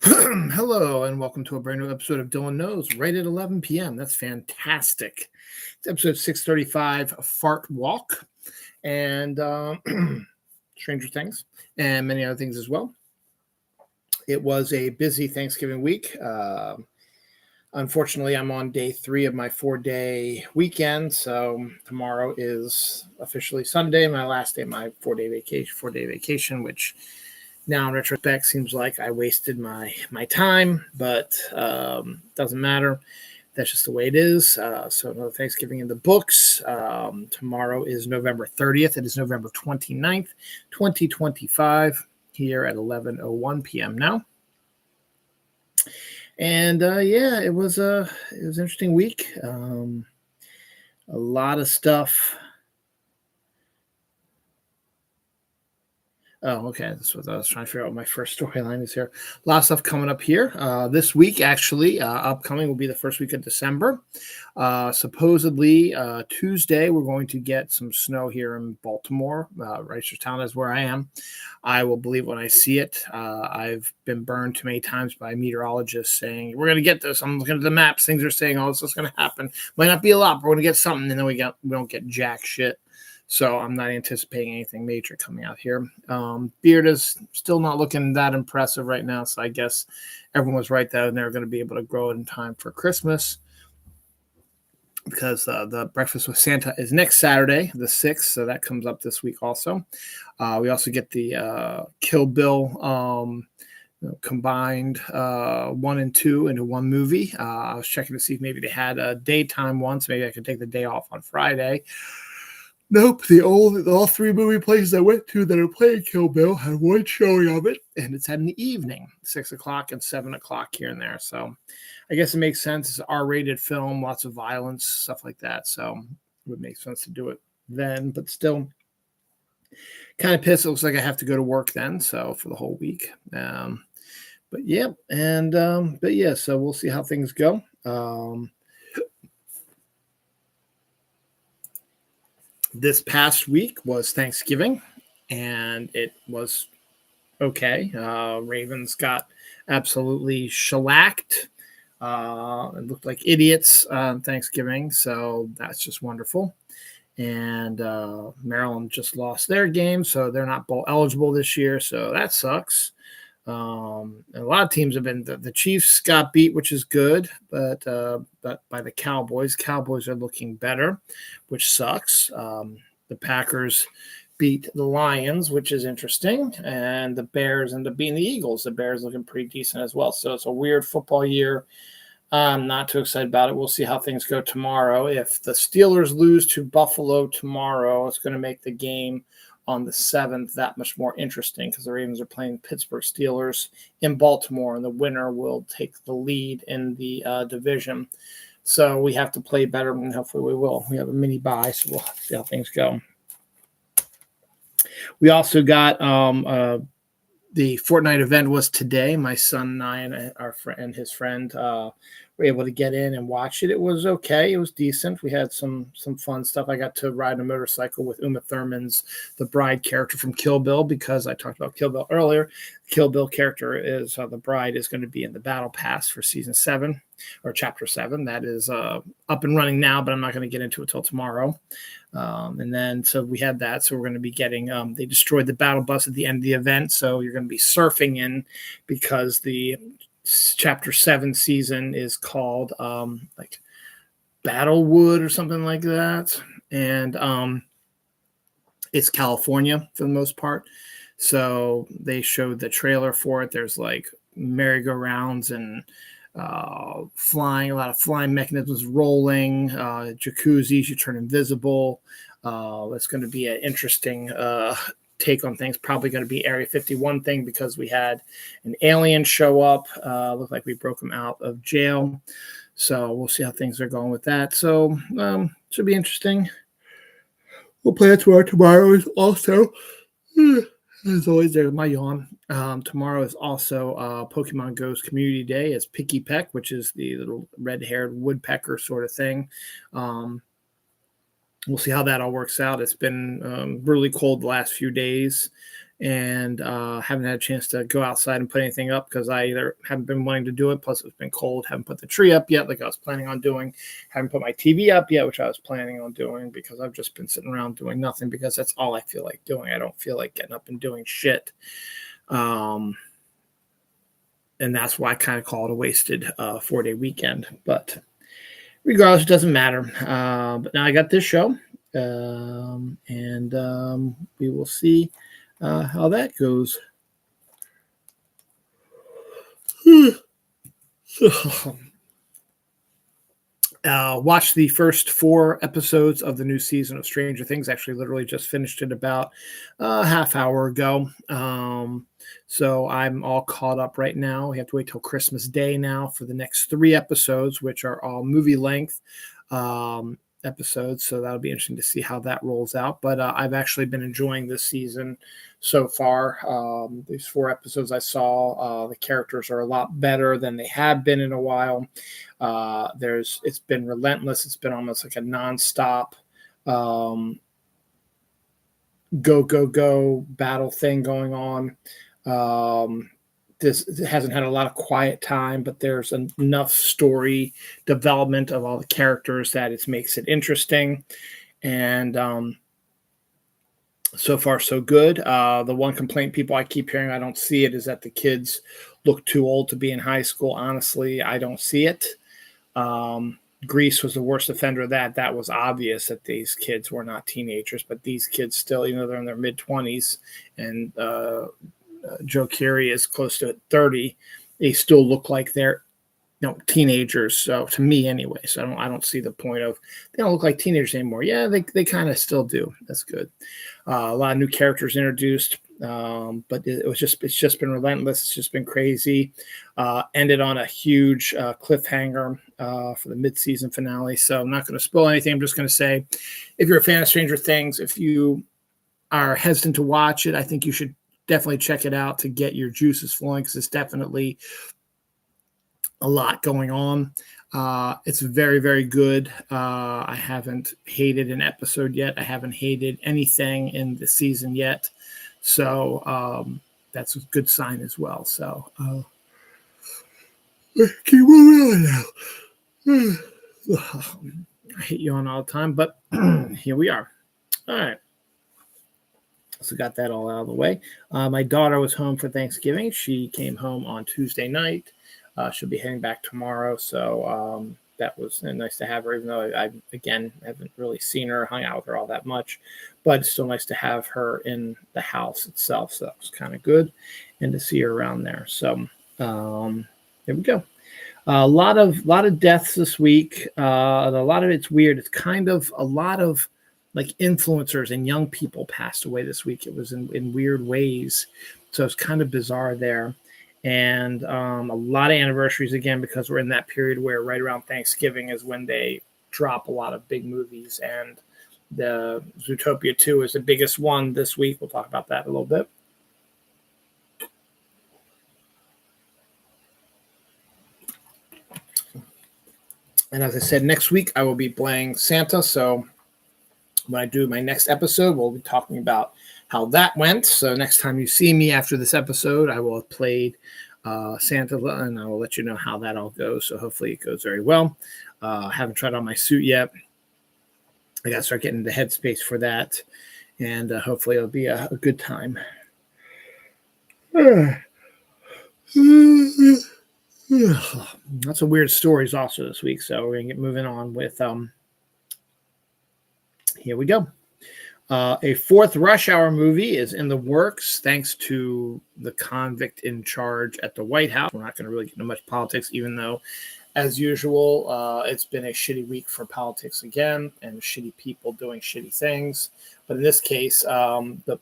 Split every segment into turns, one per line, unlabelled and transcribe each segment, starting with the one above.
Hello, and welcome to a brand new episode of Dylan Knows, right at 11 p.m. That's fantastic. It's episode 635, Fart Walk, and Stranger Things, and many other things as well. It was a busy Thanksgiving week. Unfortunately, I'm on day 3 of my 4-day weekend, so tomorrow is officially Sunday, my last day of my 4-day vacation, which now in retrospect seems like I wasted my time, but doesn't matter. That's just the way it is. So another Thanksgiving in the books. Tomorrow is November 30th. It is November 29th, 2025, here at 11:01 p.m. now. And yeah, it was an interesting week. A lot of stuff. Oh, okay. That's what I was trying to figure out. What my first storyline is here. A lot of stuff coming up here. This week, actually, upcoming will be the first week of December. Supposedly, Tuesday, we're going to get some snow here in Baltimore. Reisterstown is where I am. I will believe when I see it. I've been burned too many times by meteorologists saying, we're going to get this. I'm looking at the maps. Things are saying, oh, this is going to happen. Might not be a lot, but we're going to get something. And then we don't get jack shit. So I'm not anticipating anything major coming out here. Beard is still not looking that impressive right now. So I guess everyone was right that they're going to be able to grow it in time for Christmas, because the Breakfast with Santa is next Saturday, the 6th. So that comes up this week also. We also get the Kill Bill combined 1 and 2 into one movie. I was checking to see if maybe they had a daytime one, so maybe I could take the day off on Friday. Nope, all 3 movie places I went to that are playing Kill Bill had one showing of it, and it's at an evening, 6 o'clock and 7 o'clock here and there. So I guess it makes sense. It's an R-rated film, lots of violence, stuff like that. So it would make sense to do it then, but still kind of pissed. It looks like I have to go to work then, so for the whole week. But yeah, but yeah, so we'll see how things go. This past week was Thanksgiving, and it was okay. Ravens got absolutely shellacked. It looked like idiots on Thanksgiving, so that's just wonderful. And Maryland just lost their game, so they're not bowl eligible this year, so that sucks. A lot of teams have been. The Chiefs got beat, which is good, but by the Cowboys. Cowboys are looking better, which sucks. The Packers beat the Lions, which is interesting, and the Bears end up beating the Eagles. The Bears looking pretty decent as well. So it's a weird football year. I'm not too excited about it. We'll see how things go tomorrow. If the Steelers lose to Buffalo tomorrow, it's going to make the game on the 7th that much more interesting, because the Ravens are playing Pittsburgh Steelers in Baltimore, and the winner will take the lead in the division. So we have to play better, and hopefully we will. We have a mini bye, so we'll see how things go. We also got the Fortnite event was today. My son and I and our friend and his friend were able to get in and watch it. It was okay. It was decent. We had some fun stuff. I got to ride a motorcycle with Uma Thurman's the bride character from Kill Bill, because I talked about Kill Bill earlier. Kill Bill character is the bride is going to be in the battle pass for season 7 or chapter 7. That is up and running now, but I'm not going to get into it till tomorrow. And then so we had that. So we're going to be getting they destroyed the battle bus at the end of the event. So you're going to be surfing in, because the chapter 7 season is called like Battlewood or something like that. And it's California for the most part. So they showed the trailer for it. There's like merry-go-rounds and flying, a lot of flying mechanisms, rolling, jacuzzis, you turn invisible. It's going to be an interesting take on things. Probably going to be Area 51 thing, because we had an alien show up. Looked like we broke him out of jail. So we'll see how things are going with that. So should be interesting. We'll play it tomorrow is also. As always, there's my yawn. Tomorrow is also Pokemon Go's Community Day. It's Picky Peck, which is the little red-haired woodpecker sort of thing. We'll see how that all works out. It's been really cold the last few days, and haven't had a chance to go outside and put anything up because I either haven't been wanting to do it, plus it's been cold, haven't put the tree up yet like I was planning on doing, haven't put my TV up yet, which I was planning on doing, because I've just been sitting around doing nothing because that's all I feel like doing. I don't feel like getting up and doing shit. And that's why I kind of call it a wasted 4-day weekend. But regardless, it doesn't matter. But now I got this show, and we will see how that goes. Watched the first 4 episodes of the new season of Stranger Things. Actually, literally just finished it about a half hour ago. So I'm all caught up right now. We have to wait till Christmas Day now for the next 3 episodes, which are all movie length episodes. So that'll be interesting to see how that rolls out. But I've actually been enjoying this season so far. These 4 episodes I saw, the characters are a lot better than they have been in a while. It's been relentless. It's been almost like a nonstop go battle thing going on. This hasn't had a lot of quiet time, but there's enough story development of all the characters that it makes it interesting. And so far, so good. The one complaint people I keep hearing, I don't see it, is that the kids look too old to be in high school. Honestly, I don't see it. Grease was the worst offender of that. That was obvious that these kids were not teenagers, but these kids still, even though they're in their mid-20s, and Joe Keery is close to 30, they still look like they're teenagers. So to me anyway, so I don't see the point of, they don't look like teenagers anymore. Yeah, they kind of still do. That's good. A lot of new characters introduced, but it's just been relentless. It's just been crazy. Ended on a huge cliffhanger for the mid-season finale. So I'm not going to spoil anything. I'm just going to say, if you're a fan of Stranger Things, if you are hesitant to watch it, I think you should definitely check it out to get your juices flowing, because it's definitely a lot going on. It's very, very good. I haven't hated an episode yet. I haven't hated anything in the season yet. So that's a good sign as well. So keep moving on now. I hate you on all the time, but here we are. All right. So got that all out of the way. My daughter was home for Thanksgiving. She came home on Tuesday night. She'll be heading back tomorrow. So that was nice to have her, even though I again, haven't really seen her, hung out with her all that much. But it's still nice to have her in the house itself. So that was kind of good. And to see her around there. So there we go. A lot of deaths this week. A lot of it's weird. It's kind of a lot of like influencers and young people passed away this week. It was in weird ways. So it's kind of bizarre there. And a lot of anniversaries again, because we're in that period where right around Thanksgiving is when they drop a lot of big movies. And the Zootopia 2 is the biggest one this week. We'll talk about that a little bit. And as I said, next week I will be playing Santa. So when I do my next episode, we'll be talking about how that went. So next time you see me after this episode, I will have played Santa, and I will let you know how that all goes. So hopefully it goes very well. Haven't tried on my suit yet. I got to start getting the headspace for that, and hopefully it'll be a good time. Lots of weird stories also this week, so we're gonna get moving on with here we go. A 4th Rush Hour movie is in the works, thanks to the convict in charge at the White House. We're not going to really get into much politics, even though, as usual, it's been a shitty week for politics again, and shitty people doing shitty things. But in this case, the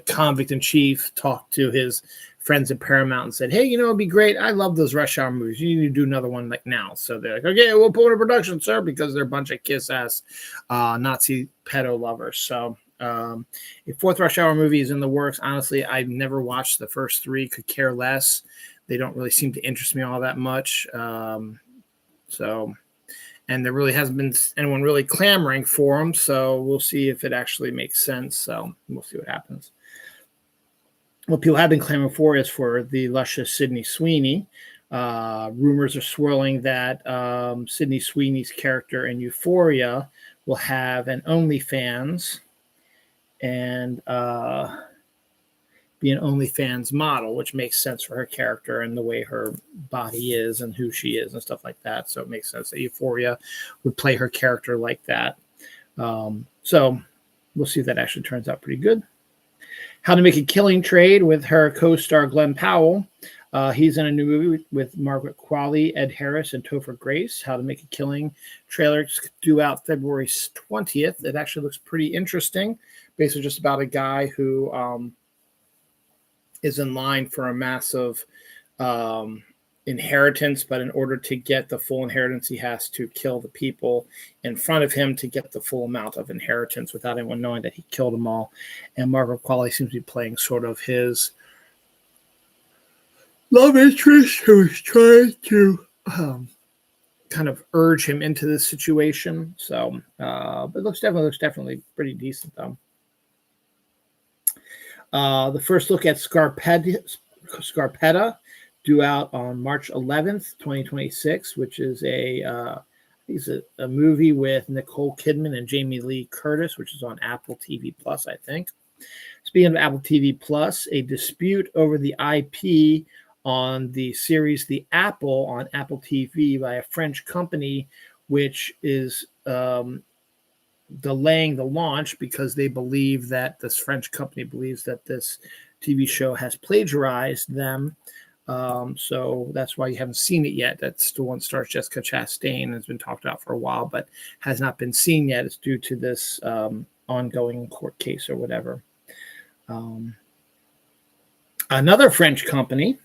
convict in chief talked to his friends at Paramount and said, hey, it'd be great. I love those Rush Hour movies. You need to do another one like now. So they're like, okay, we'll put in production, sir, because they're a bunch of kiss-ass Nazi pedo lovers. So a 4th Rush Hour movie is in the works. Honestly, I've never watched the first 3, could care less. They don't really seem to interest me all that much. And there really hasn't been anyone really clamoring for them. So we'll see if it actually makes sense. So we'll see what happens. what people have been clamoring for is for the luscious Sydney Sweeney. Rumors are swirling that Sydney Sweeney's character in Euphoria will have an OnlyFans and be an OnlyFans model, which makes sense for her character and the way her body is and who she is and stuff like that. So it makes sense that Euphoria would play her character like that. So we'll see if that actually turns out pretty good. How to Make a Killing Trade with her co-star Glenn Powell. He's in a new movie with Margaret Qualley, Ed Harris, and Topher Grace. How to Make a Killing trailer due out February 20th. It actually looks pretty interesting. Basically just about a guy who is in line for a massive inheritance, but in order to get the full inheritance, he has to kill the people in front of him to get the full amount of inheritance without anyone knowing that he killed them all. And Margaret Qualley seems to be playing sort of his love interest who is trying to kind of urge him into this situation. So, but it looks definitely pretty decent though. The first look at Scarpetta due out on March 11th, 2026, which is a movie with Nicole Kidman and Jamie Lee Curtis, which is on Apple TV Plus, I think. Speaking of Apple TV Plus, a dispute over the IP on the series The Apple on Apple TV by a French company, which is delaying the launch because they believe that this French company believes that this TV show has plagiarized them. So that's why you haven't seen it yet. That's the one stars Jessica Chastain. Has been talked about for a while, but has not been seen yet. It's due to this ongoing court case or whatever. Another French company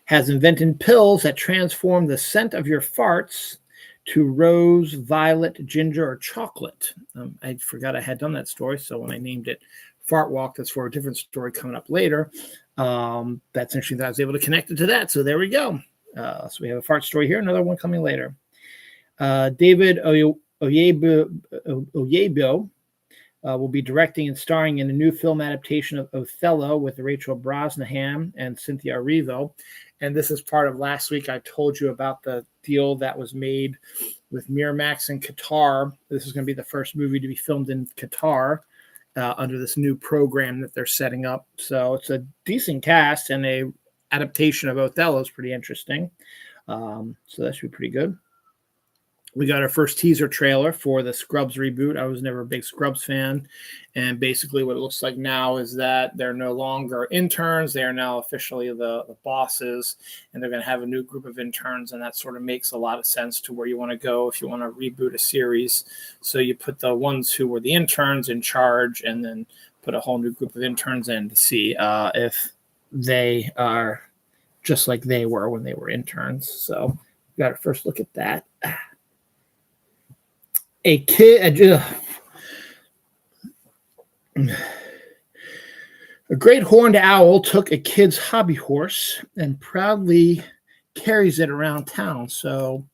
has invented pills that transform the scent of your farts to rose, violet, ginger, or chocolate. I forgot I had done that story, so when I named it Fart Walk, that's for a different story coming up later. That's interesting that I was able to connect it to that, so there we go. So we have a fart story here, another one coming later. David Oyebo will be directing and starring in a new film adaptation of Othello with Rachel Brosnahan and Cynthia Erivo. And this is part of last week. I told you about the deal that was made with Miramax in Qatar. This is going to be the first movie to be filmed in Qatar under this new program that they're setting up. So it's a decent cast, and a adaptation of Othello is pretty interesting. So that should be pretty good. We got our first teaser trailer for the Scrubs reboot. I was never a big Scrubs fan. And basically what it looks like now is that they're no longer interns. They are now officially the bosses, and they're going to have a new group of interns. And that sort of makes a lot of sense to where you want to go if you want to reboot a series. So you put the ones who were the interns in charge and then put a whole new group of interns in to see if they are just like they were when they were interns. So we got our first look at that. A great horned owl took a kid's hobby horse and proudly carries it around town. So,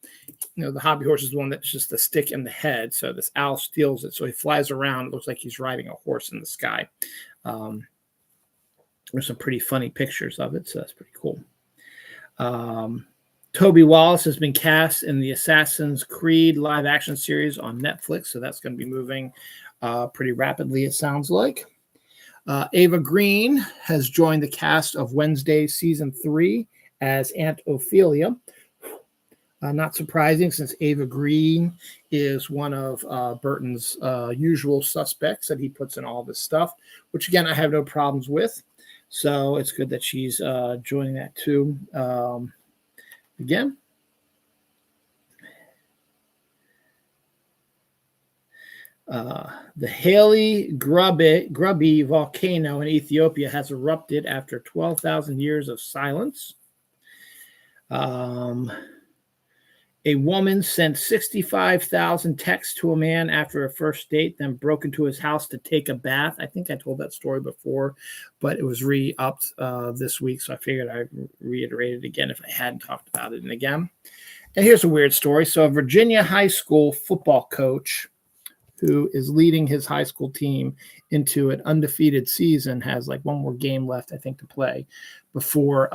the hobby horse is the one that's just the stick in the head. So this owl steals it. So he flies around. It looks like he's riding a horse in the sky. There's some pretty funny pictures of it. So that's pretty cool. Toby Wallace has been cast in the Assassin's Creed live action series on Netflix, so that's going to be moving pretty rapidly, it sounds like. Ava Green has joined the cast of Wednesday Season 3 as Aunt Ophelia. Not surprising, since Ava Green is one of Burton's usual suspects that he puts in all this stuff, which, again, I have no problems with. So it's good that she's joining that too. Again, the Haley Grubby volcano in Ethiopia has erupted after 12,000 years of silence. A woman sent 65,000 texts to a man after a first date, then broke into his house to take a bath. I think I told that story before, but it was re-upped this week, so I figured I'd reiterate it again if I hadn't talked about it. And again, and here's a weird story. So a Virginia high school football coach who is leading his high school team into an undefeated season, has like one more game left, I think, to play before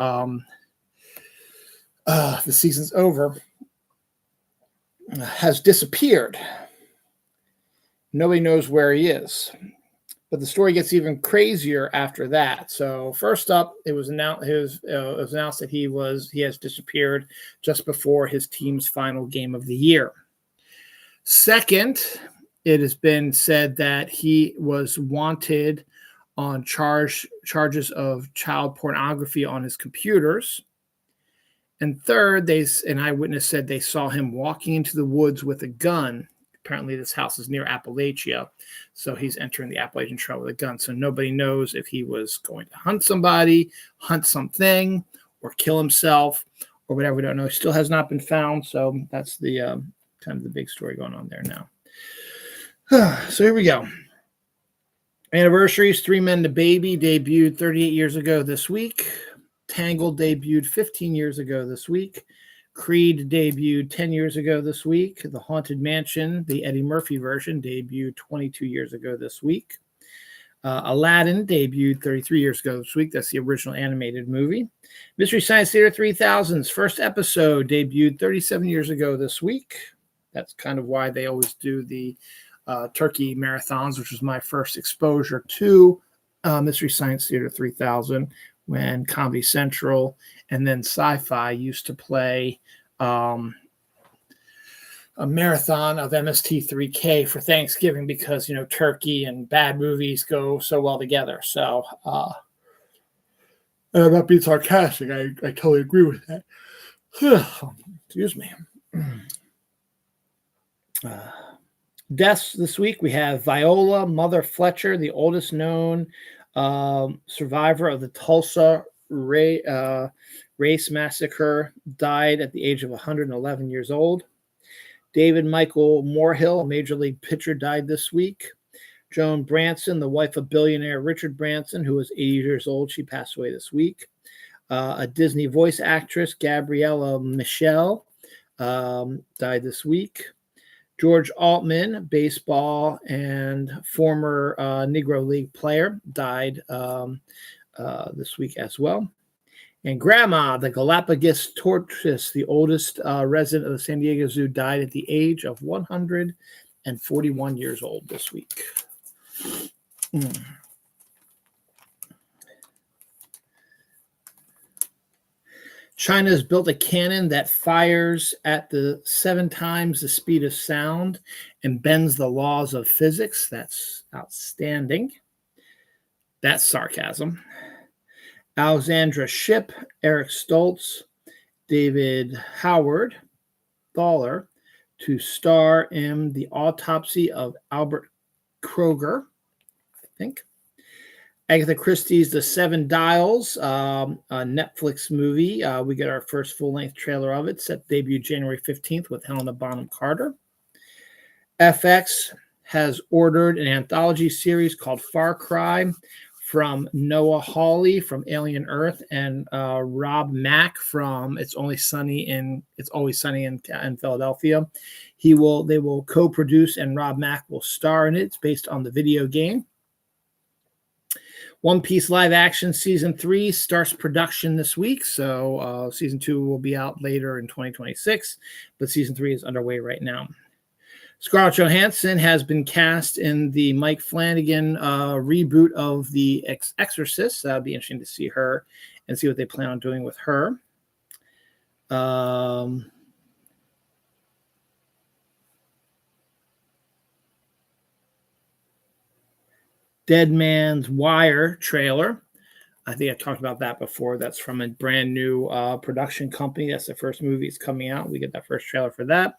the season's over, has disappeared. Nobody knows where he is. But the story gets even crazier after that. So first up, it was announced that he has disappeared just before his team's final game of the year. Second, it has been said that he was wanted on charges of child pornography on his computers. And third, an eyewitness said they saw him walking into the woods with a gun. Apparently, this house is near Appalachia, so he's entering the Appalachian Trail with a gun. So nobody knows if he was going to hunt somebody, hunt something, or kill himself, or whatever. We don't know. He still has not been found. So that's the kind of the big story going on there now. So here we go. Anniversaries: Three Men to Baby debuted 38 years ago this week. Tangled debuted 15 years ago this week. Creed debuted 10 years ago this week. The Haunted Mansion, the Eddie Murphy version, debuted 22 years ago this week. Aladdin debuted 33 years ago this week. That's the original animated movie. Mystery Science Theater 3000's first episode debuted 37 years ago this week. That's kind of why they always do the turkey marathons, which was my first exposure to Mystery Science Theater 3000, when Comedy Central and then Sci-Fi used to play a marathon of MST3K for Thanksgiving, because, turkey and bad movies go so well together. So I'm not being sarcastic. I totally agree with that. Excuse me. Deaths this week, we have Viola Mother Fletcher, the oldest known survivor of the Tulsa race massacre, died at the age of 111 years old. David Michael Morehill, a major league pitcher, died this week. Joan Branson, the wife of billionaire Richard Branson, who was 80 years old, she passed away this week. A Disney voice actress, Gabriella Michelle, died this week. George Altman, baseball and former Negro League player, died this week as well. And Grandma, the Galapagos tortoise, the oldest resident of the San Diego Zoo, died at the age of 141 years old this week. China has built a cannon that fires at 7 times the speed of sound and bends the laws of physics. That's outstanding. That's sarcasm. Alexandra Shipp, Eric Stoltz, David Howard Thaler to star in the autopsy of Albert Kroger, I think. Agatha Christie's The Seven Dials, a Netflix movie. We get our first full-length trailer of it, set debut January 15th with Helena Bonham Carter. FX has ordered an anthology series called Far Cry from Noah Hawley from Alien Earth and Rob Mack from It's Always Sunny in Philadelphia. They will co-produce, and Rob Mack will star in it. It's based on the video game. One Piece live action season 3 starts production this week. So season 2 will be out later in 2026, but season 3 is underway right now. Scarlett Johansson has been cast in the Mike Flanagan reboot of The Exorcist. That'll be interesting to see her and see what they plan on doing with her. Dead Man's Wire trailer. I think I talked about that before. That's from a brand new production company. That's the first movie that's coming out. We get that first trailer for that.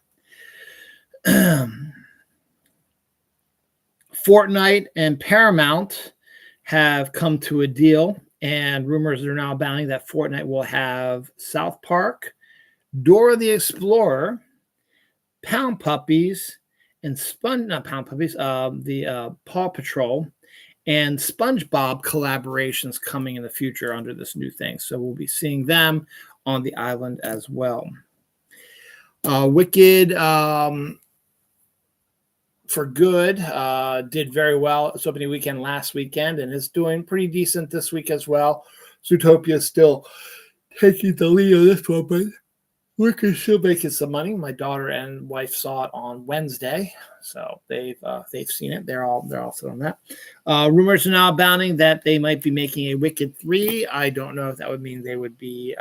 Fortnite and Paramount have come to a deal, and rumors are now abounding that Fortnite will have South Park, Dora the Explorer, Pound Puppies, and the Paw Patrol and SpongeBob collaborations coming in the future under this new thing. So we'll be seeing them on the island as well. Wicked for Good did very well its opening weekend last weekend and is doing pretty decent this week as well. Zootopia is still taking the lead on this one, but we're still making some money. My daughter and wife saw it on Wednesday, so they've seen it. They're all set on that. Rumors are now abounding that they might be making a Wicked 3. I don't know if that would mean they would be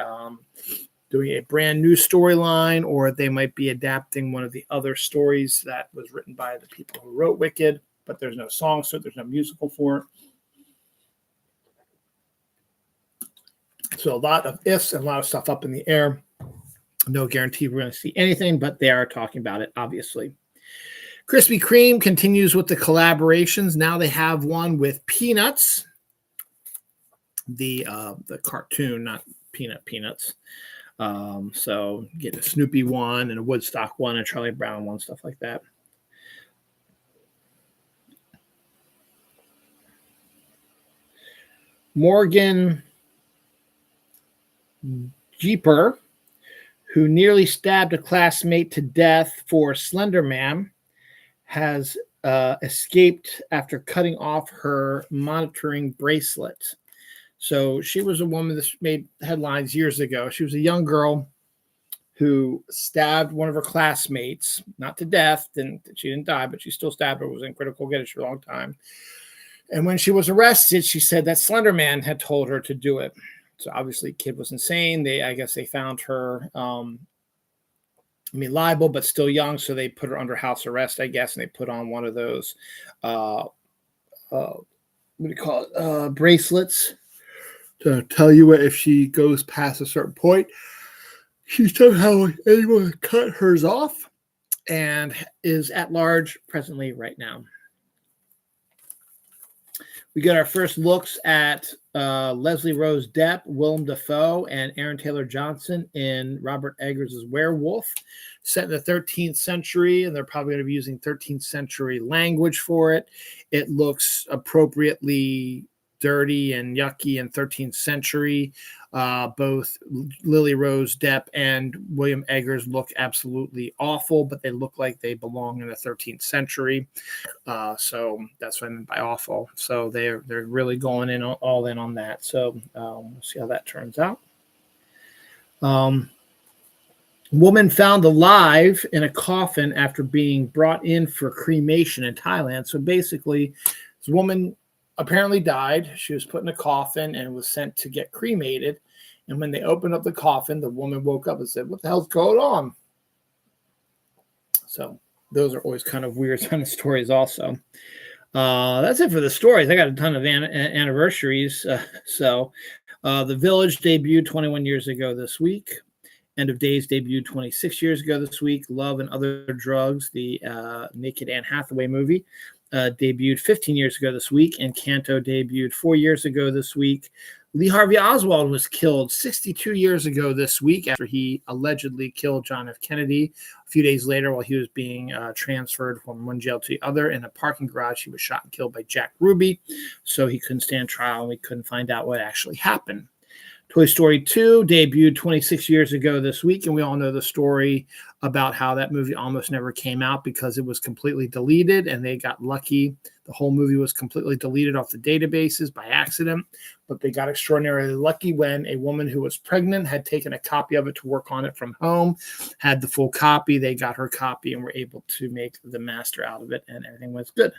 doing a brand new storyline, or they might be adapting one of the other stories that was written by the people who wrote Wicked, but there's no song, so there's no musical for it. So a lot of ifs and a lot of stuff up in the air. No guarantee we're going to see anything, but they are talking about it, obviously. Krispy Kreme continues with the collaborations. Now they have one with Peanuts, the cartoon, not Peanuts. So get a Snoopy one and a Woodstock one and a Charlie Brown one, stuff like that. Morgan Jeeper, who nearly stabbed a classmate to death for Slender Man, has escaped after cutting off her monitoring bracelet. So she was a woman that made headlines years ago. She was a young girl who stabbed one of her classmates, not to death. She didn't die, but she still stabbed her. Was in critical condition for a long time. And when she was arrested, she said that Slender Man had told her to do it. So obviously, kid was insane. I guess they found her, liable, but still young. So they put her under house arrest, I guess, and they put on one of those, what do you call it, bracelets to tell you if she goes past a certain point. She somehow was able to cut hers off and is at large presently right now. We got our first looks at Leslie Rose Depp, Willem Dafoe, and Aaron Taylor Johnson in Robert Eggers' Werewolf, set in the 13th century, and they're probably going to be using 13th century language for it. It looks appropriately dirty and yucky in 13th century. Both Lily Rose Depp and William Eggers look absolutely awful, but they look like they belong in the 13th century. So that's what I meant by awful. So they're really going in all in on that. So we'll see how that turns out. Woman found alive in a coffin after being brought in for cremation in Thailand. So basically, this woman apparently died. She was put in a coffin and was sent to get cremated. And when they opened up the coffin, the woman woke up and said, "What the hell's going on?" So those are always kind of weird kind of stories also. That's it for the stories. I got a ton of anniversaries. The Village debuted 21 years ago this week. End of Days debuted 26 years ago this week. Love and Other Drugs, the Naked Anne Hathaway movie, debuted 15 years ago this week. And Canto debuted 4 years ago this week. Lee Harvey Oswald was killed 62 years ago this week after he allegedly killed John F. Kennedy. A few days later, while he was being transferred from one jail to the other in a parking garage, he was shot and killed by Jack Ruby. So he couldn't stand trial, and we couldn't find out what actually happened. Toy Story 2 debuted 26 years ago this week, and we all know the story about how that movie almost never came out because it was completely deleted, and they got lucky. The whole movie was completely deleted off the databases by accident, but they got extraordinarily lucky when a woman who was pregnant had taken a copy of it to work on it from home, had the full copy. They got her copy and were able to make the master out of it, and everything was good.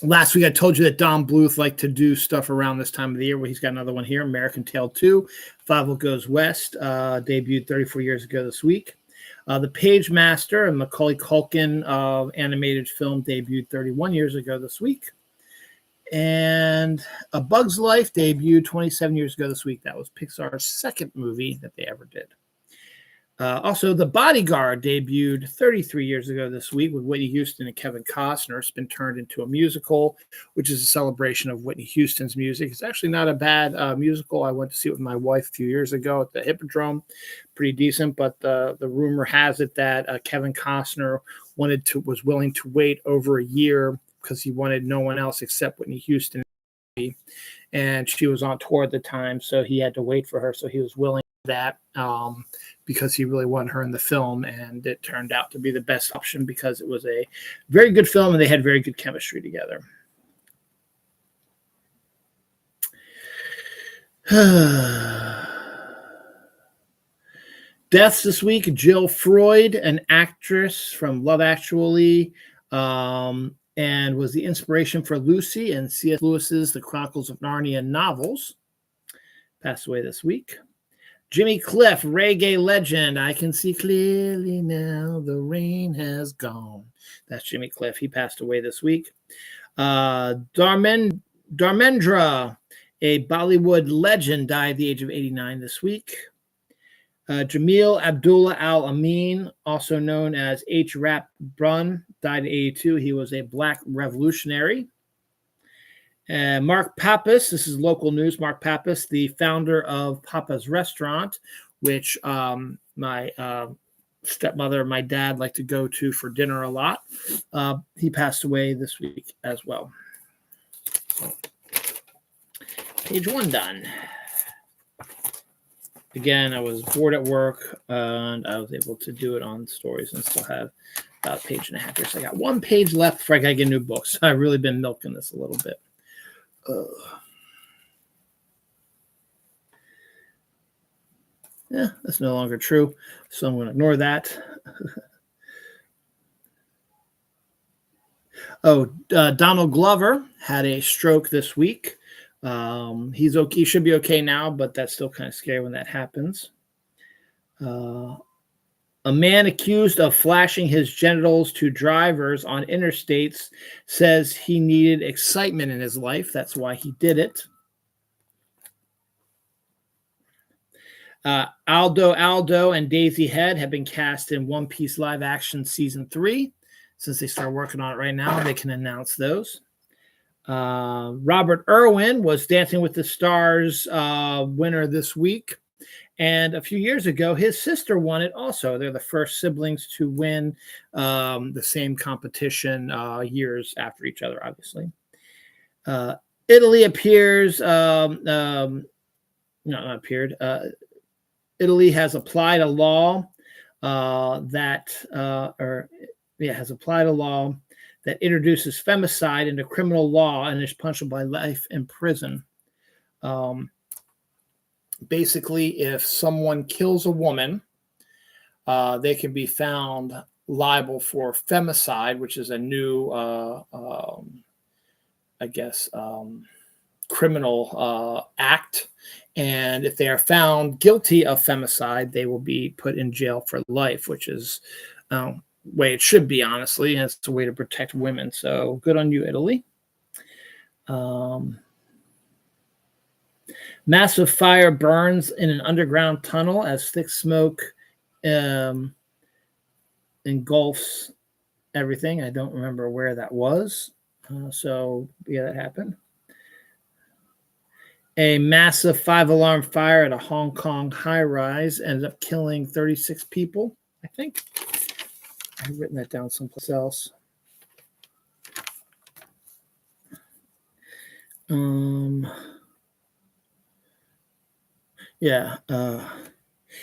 Last week, I told you that Don Bluth liked to do stuff around this time of the year. Well, he's got another one here, American Tail 2, Five Goes West, debuted 34 years ago this week. The Page Master, a Macaulay Culkin animated film, debuted 31 years ago this week. And A Bug's Life debuted 27 years ago this week. That was Pixar's second movie that they ever did. Also, The Bodyguard debuted 33 years ago this week with Whitney Houston and Kevin Costner. It's been turned into a musical, which is a celebration of Whitney Houston's music. It's actually not a bad musical. I went to see it with my wife a few years ago at the Hippodrome. Pretty decent, but the rumor has it that Kevin Costner was willing to wait over a year because he wanted no one else except Whitney Houston. And she was on tour at the time, so he had to wait for her. So he was willing that because he really wanted her in the film, and it turned out to be the best option because it was a very good film and they had very good chemistry together. Deaths this week: Jill Freud, an actress from Love Actually, and was the inspiration for Lucy and C.S. Lewis's The Chronicles of Narnia novels. Passed away this week. Jimmy Cliff, reggae legend. I can see clearly now, the rain has gone. That's Jimmy Cliff. He passed away this week. Dharmendra, a Bollywood legend, died at the age of 89 this week. Jamil Abdullah Al Amin, also known as H. Rap Brun, died at 82. He was a black revolutionary. Mark Pappas, this is local news. Mark Pappas, the founder of Papa's Restaurant, which my stepmother and my dad like to go to for dinner a lot. He passed away this week as well. Page 1 done. Again, I was bored at work, and I was able to do it on stories and still have about a page and a half here. So I got 1 page left before I got to get new books. So I've really been milking this a little bit. Yeah, that's no longer true. So I'm going to ignore that. Donald Glover had a stroke this week. He's okay. He should be okay now, but that's still kind of scary when that happens. A man accused of flashing his genitals to drivers on interstates says he needed excitement in his life. That's why he did it. Aldo and Daisy Head have been cast in One Piece live action season 3. Since they start working on it right now, they can announce those. Robert Irwin was Dancing with the Stars winner this week. And a few years ago, his sister won it also. They're the first siblings to win the same competition years after each other, obviously. Italy appears, Italy has applied a law has applied a law that introduces femicide into criminal law and is punishable by life in prison. Basically, if someone kills a woman, they can be found liable for femicide, which is a new, criminal act. And if they are found guilty of femicide, they will be put in jail for life, which is the way it should be, honestly. And it's a way to protect women. So good on you, Italy. Massive fire burns in an underground tunnel as thick smoke engulfs everything. I don't remember where that was. That happened. A massive 5-alarm fire at a Hong Kong high-rise ended up killing 36 people, I think. I've written that down someplace else.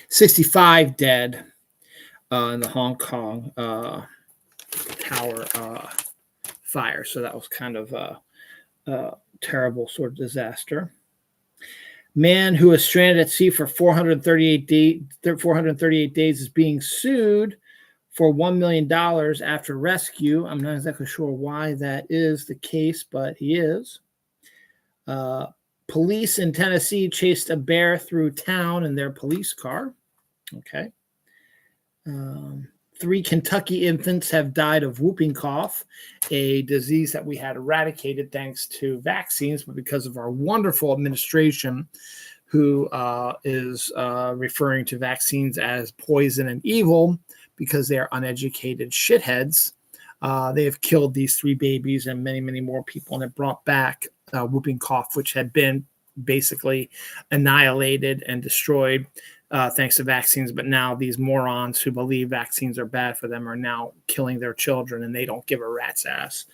65 dead in the Hong Kong tower fire. So that was kind of a terrible sort of disaster. Man who was stranded at sea for 438 days is being sued for $1 million after rescue. I'm not exactly sure why that is the case, but he is. Police in Tennessee chased a bear through town in their police car. Okay. 3 Kentucky infants have died of whooping cough, a disease that we had eradicated thanks to vaccines, but because of our wonderful administration who is referring to vaccines as poison and evil because they are uneducated shitheads, they have killed these 3 babies and many, many more people, and it brought back whooping cough, which had been basically annihilated and destroyed thanks to vaccines. But now these morons who believe vaccines are bad for them are now killing their children, and they don't give a rat's ass.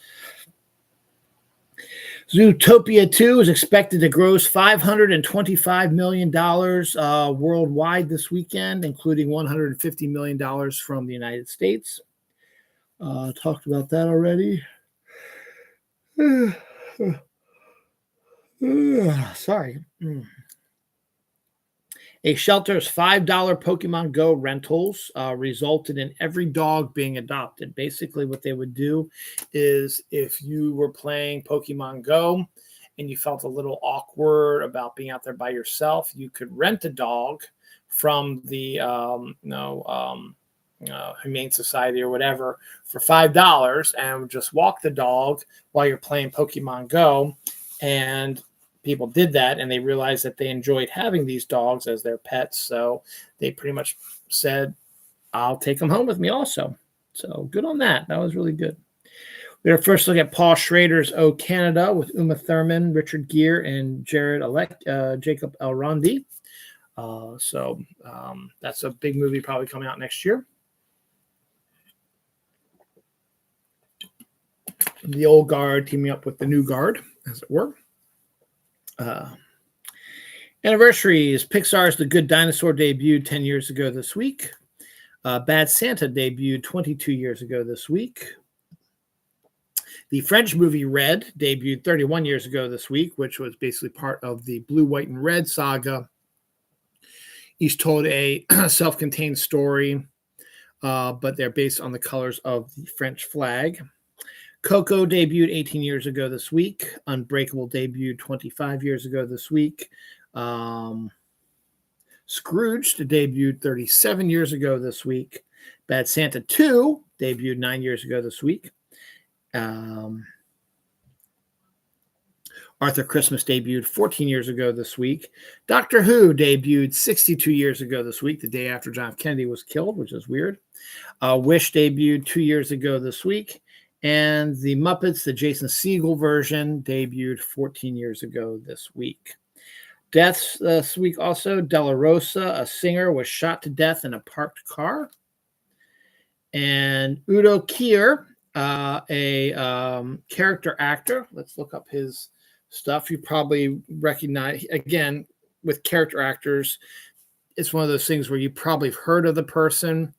Zootopia 2 is expected to gross $525 million worldwide this weekend, including $150 million from the United States. Talked about that already. Sorry. A shelter's $5 Pokemon Go rentals resulted in every dog being adopted. Basically, what they would do is if you were playing Pokemon Go and you felt a little awkward about being out there by yourself, you could rent a dog from the Humane Society or whatever for $5 and just walk the dog while you're playing Pokemon Go. And people did that, and they realized that they enjoyed having these dogs as their pets. So they pretty much said, I'll take them home with me also. So good on that. That was really good. We're going to first look at Paul Schrader's O Canada with Uma Thurman, Richard Gere, and Jacob Elordi. That's a big movie probably coming out next year. The old guard teaming up with the new guard, as it were. Anniversaries. Pixar's The Good Dinosaur debuted 10 years ago this week. Bad Santa debuted 22 years ago this week. The French movie Red debuted 31 years ago this week, which was basically part of the Blue, White, and Red saga. Each told a self-contained story, but they're based on the colors of the French flag. Coco debuted 18 years ago this week. Unbreakable debuted 25 years ago this week. Scrooge debuted 37 years ago this week. Bad Santa 2 debuted 9 years ago this week. Arthur Christmas debuted 14 years ago this week. Doctor Who debuted 62 years ago this week, the day after John F. Kennedy was killed, which is weird. Wish debuted 2 years ago this week. And The Muppets, the Jason Segel version, debuted 14 years ago this week. Deaths this week also. Della Rosa, a singer, was shot to death in a parked car. And Udo Kier, a character actor. Let's look up his stuff. You probably recognize, again, with character actors, it's one of those things where you probably have heard of the person,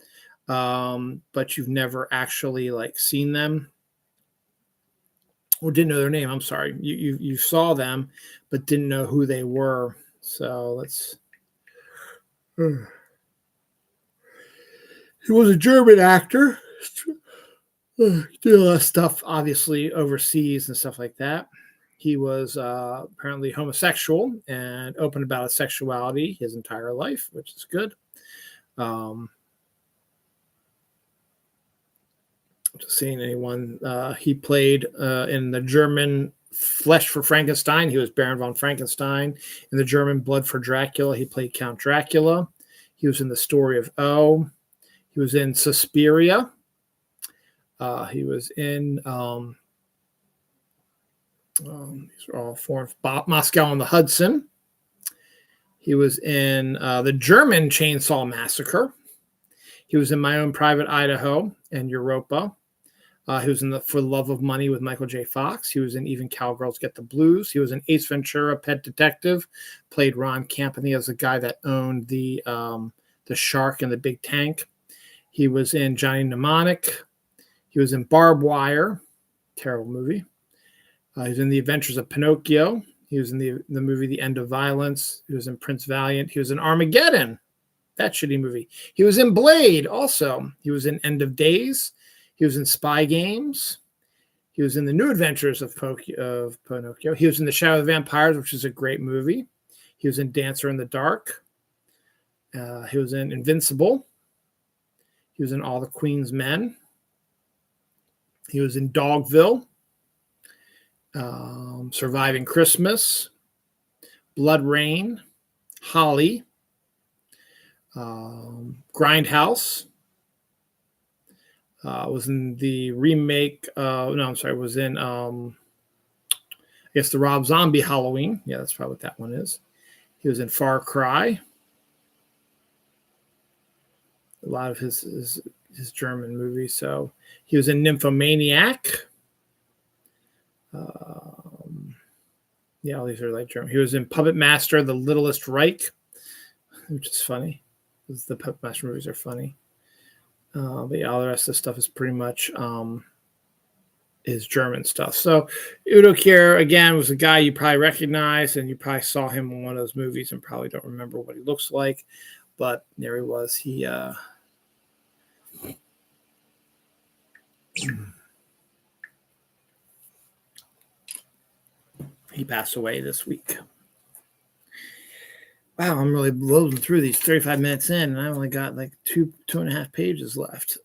but you've never actually seen them or didn't know their name. I'm sorry. You saw them, but didn't know who they were. So let's. He was a German actor. Did a lot of stuff, obviously, overseas and stuff like that. He was apparently homosexual and open about his sexuality his entire life, which is good. Just seeing anyone. He played in the German Flesh for Frankenstein. He was Baron von Frankenstein. In the German Blood for Dracula, he played Count Dracula. He was in The Story of O. He was in Suspiria. He was in these are all forms. Moscow on the Hudson. He was in the German Chainsaw Massacre. He was in My Own Private Idaho and Europa. He was in For the Love of Money with Michael J. Fox. He was in Even Cowgirls Get the Blues. He was in Ace Ventura, Pet Detective. Played Ron Campany as the guy that owned the shark in the big tank. He was in Johnny Mnemonic. He was in Barbed Wire. Terrible movie. He was in The Adventures of Pinocchio. He was in the movie The End of Violence. He was in Prince Valiant. He was in Armageddon. That shitty movie. He was in Blade also. He was in End of Days. He was in Spy Games. He was in The New Adventures of Pinocchio. He was in The Shadow of the Vampires, which is a great movie. He was in Dancer in the Dark. He was in Invincible. He was in All the Queen's Men. He was in Dogville. Surviving Christmas. Blood Rain. Holly. Grindhouse. Was in the remake. Was in, I guess, the Rob Zombie Halloween. Yeah, that's probably what that one is. He was in Far Cry. A lot of his German movies. So he was in Nymphomaniac. Yeah, all these are like German. He was in Puppet Master, The Littlest Reich, which is funny. The Puppet Master movies are funny. But yeah, all the rest of the stuff is pretty much is German stuff. So Udo Kier, again, was a guy you probably recognize, and you probably saw him in one of those movies and probably don't remember what he looks like. But there he was. He passed away this week. Wow, I'm really loading through these 35 minutes in, and I only got like two and a half pages left.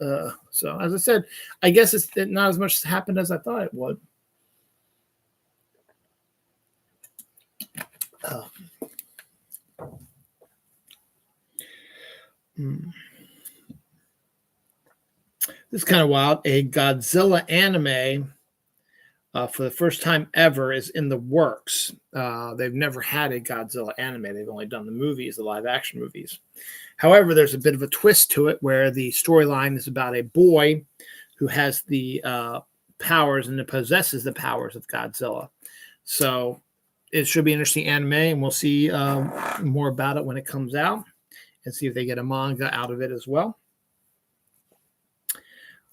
So as I said, I guess it's not as much has happened as I thought it would. This is kind of wild. A Godzilla anime for the first time ever is in the works. They've never had a Godzilla anime. They've only done the movies, the live action movies. However, there's a bit of a twist to it where the storyline is about a boy who has the powers and possesses the powers of Godzilla. So it should be an interesting anime, and we'll see more about it when it comes out and see if they get a manga out of it as well.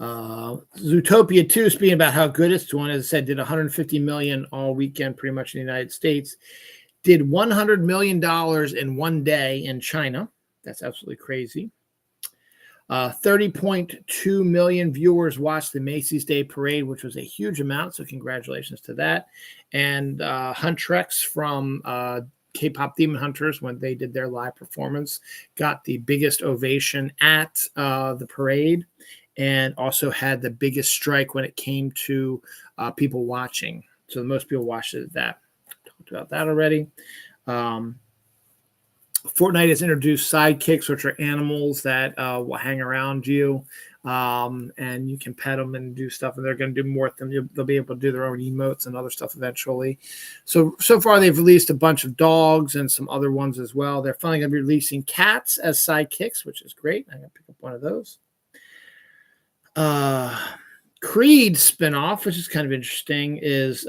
Zootopia 2, speaking about how good it's doing, as I said, did 150 million all weekend, pretty much in the United States. Did $100 million in one day in China. That's absolutely crazy. 30.2 million viewers watched the Macy's Day Parade, which was a huge amount. So congratulations to that. And Huntress from K-pop Demon Hunters, when they did their live performance, got the biggest ovation at the parade, and also had the biggest strike when it came to people watching. So the most people watched it at that. Talked about that already. Fortnite has introduced sidekicks, which are animals that will hang around you, and you can pet them and do stuff, and they're going to do more with them. They'll be able to do their own emotes and other stuff eventually. So far, they've released a bunch of dogs and some other ones as well. They're finally going to be releasing cats as sidekicks, which is great. I'm going to pick up one of those. Creed spinoff, which is kind of interesting, is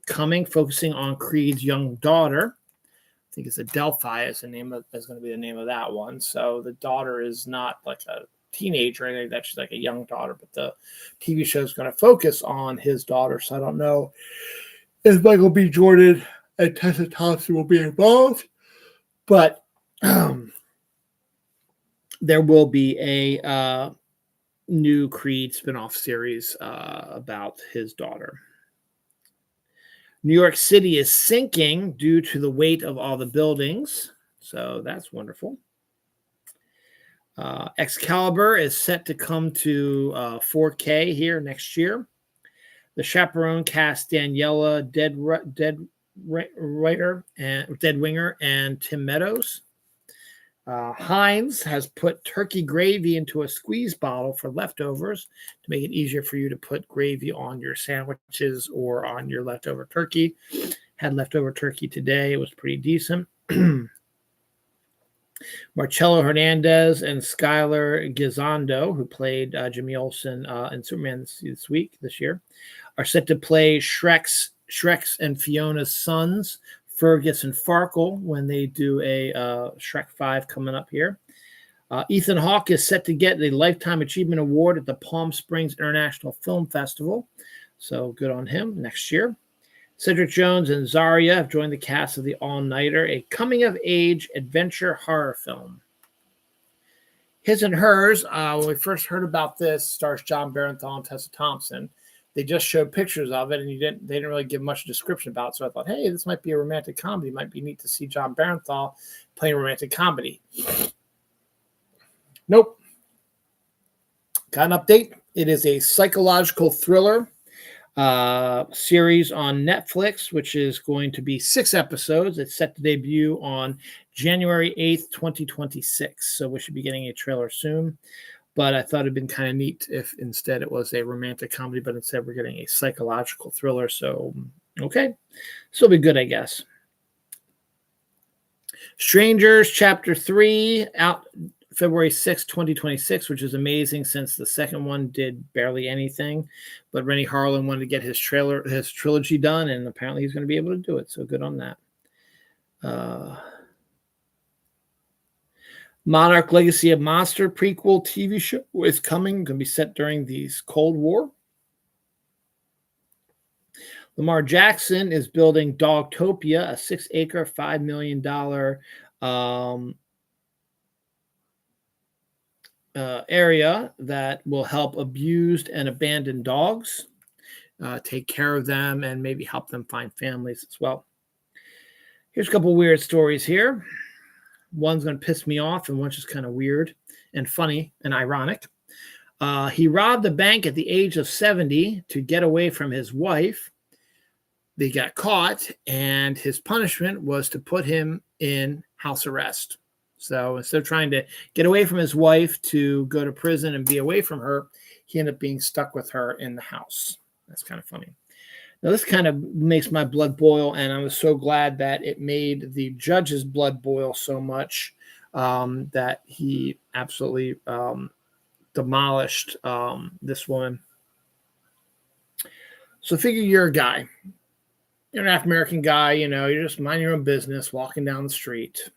coming, focusing on Creed's young daughter. I think it's Adelphi is going to be the name of that one. So the daughter is not like a teenager or anything, that she's like a young daughter, but the TV show is going to focus on his daughter. So I don't know if Michael B. Jordan and Tessa Thompson will be involved, but there will be a new Creed spinoff series about his daughter. New York City is sinking due to the weight of all the buildings. So that's wonderful. Excalibur is set to come to 4K here next year. The Chaperone cast Daniela Deadwinger and Tim Meadows. Heinz has put turkey gravy into a squeeze bottle for leftovers to make it easier for you to put gravy on your sandwiches or on your leftover turkey. Had leftover turkey today. It was pretty decent. Marcello Hernandez and Skylar Gisondo, who played Jimmy Olsen in Superman this year, are set to play Shrek's and Fiona's sons, Fergus and Farkle, when they do a Shrek 5 coming up here. Ethan Hawke is set to get the Lifetime Achievement Award at the Palm Springs International Film Festival. So good on him next year. Cedric Jones and Zarya have joined the cast of The All-Nighter, a coming-of-age adventure horror film. His and Hers, when we first heard about this, stars John Barenthal and Tessa Thompson. They just showed pictures of it, and they didn't really give much description about it. So I thought, hey, this might be a romantic comedy. It might be neat to see John Barenthal playing a romantic comedy. Nope. Got an update. It is a psychological thriller series on Netflix, which is going to be 6 episodes. It's set to debut on January 8th, 2026. So we should be getting a trailer soon. But I thought it'd been kind of neat if instead it was a romantic comedy, but instead we're getting a psychological thriller. So, okay. Still be good, I guess. Strangers, Chapter 3, out February 6, 2026, which is amazing since the second one did barely anything. But Rennie Harlan wanted to get his trilogy done, and apparently he's going to be able to do it. So good on that. Monarch Legacy of Monster prequel TV show is coming. Going to be set during the Cold War. Lamar Jackson is building Dogtopia, a 6-acre, $5 million area that will help abused and abandoned dogs, take care of them, and maybe help them find families as well. Here's a couple weird stories here. One's going to piss me off, and one's just kind of weird and funny and ironic. He robbed a bank at the age of 70 to get away from his wife. They got caught, and his punishment was to put him in house arrest. So instead of trying to get away from his wife to go to prison and be away from her, he ended up being stuck with her in the house. That's kind of funny. Now, this kind of makes my blood boil, and I was so glad that it made the judge's blood boil so much that he absolutely demolished this woman. So figure you're a guy. You're an African-American guy, you're just minding your own business, walking down the street.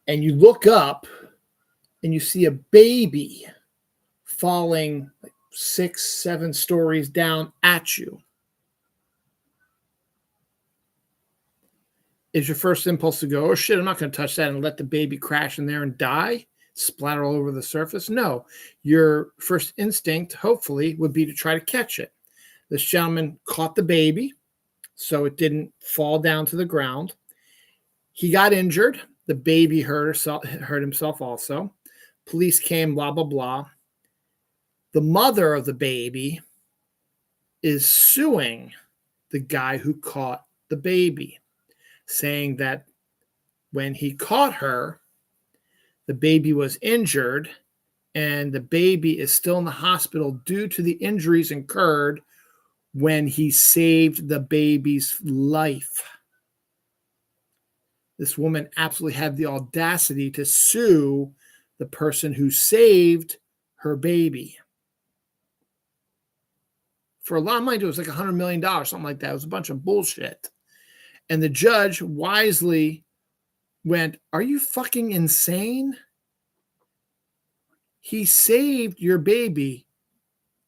And you look up and you see a baby falling like 6-7 stories down at you. Is your first impulse to go, oh shit, I'm not going to touch that and let the baby crash in there and die, splatter all over the surface? No. Your first instinct, hopefully, would be to try to catch it. This gentleman caught the baby, so it didn't fall down to the ground. He got injured. The baby hurt himself also. Police came, blah, blah, blah. The mother of the baby is suing the guy who caught the baby, saying that when he caught her, the baby was injured, and the baby is still in the hospital due to the injuries incurred when he saved the baby's life. This woman absolutely had the audacity to sue the person who saved her baby. For a lot of money, it was like $100 million, something like that. It was a bunch of bullshit. And the judge wisely went, are you fucking insane? He saved your baby.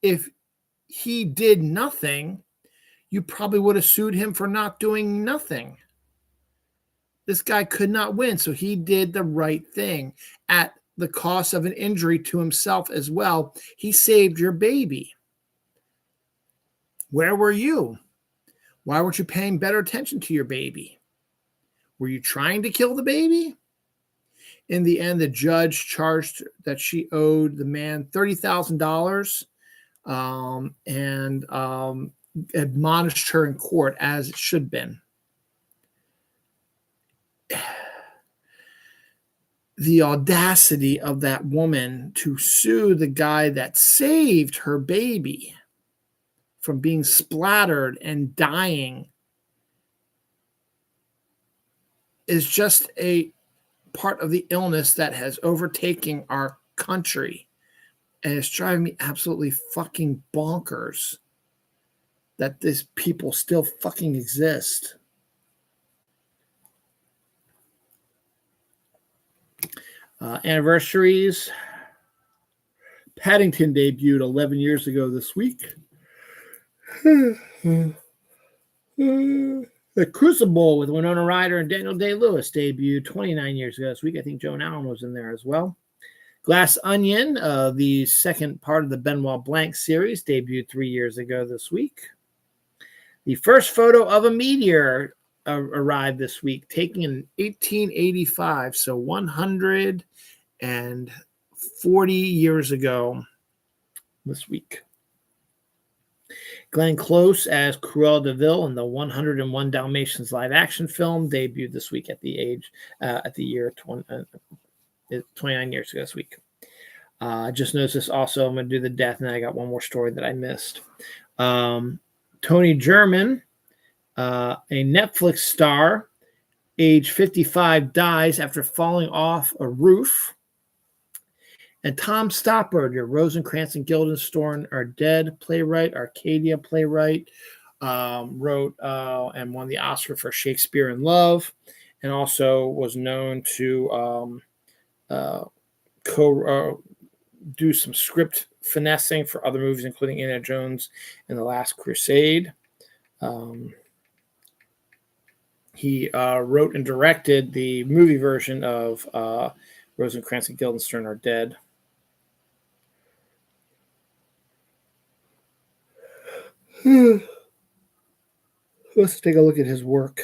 If he did nothing, you probably would have sued him for not doing nothing. This guy could not win, so he did the right thing at the cost of an injury to himself as well. He saved your baby. Where were you? Why weren't you paying better attention to your baby? Were you trying to kill the baby? In the end, the judge charged that she owed the man $30,000 and admonished her in court, as it should have been. The audacity of that woman to sue the guy that saved her baby from being splattered and dying is just a part of the illness that has overtaken our country. And it's driving me absolutely fucking bonkers that these people still fucking exist. Anniversaries. Paddington debuted 11 years ago this week. The Crucible with Winona Ryder and Daniel Day-Lewis debuted 29 years ago this week. I think Joan Allen was in there as well. Glass Onion, the second part of the Benoit Blanc series, debuted 3 years ago this week. The first photo of a meteor arrived this week, taken in 1885, so 140 years ago this week. Glenn Close as Cruella de Vil in the 101 Dalmatians live action film debuted this week at the year 29 years ago this week. Just noticed this also. I'm going to do the death, and then I got one more story that I missed. Tony German, a Netflix star, age 55, dies after falling off a roof. And Tom Stoppard, your Rosencrantz and Guildenstern Are Dead playwright, Arcadia playwright, wrote and won the Oscar for Shakespeare in Love, and also was known to uh, do some script finessing for other movies, including Indiana Jones and the Last Crusade. He wrote and directed the movie version of Rosencrantz and Guildenstern Are Dead. Let's take a look at his work.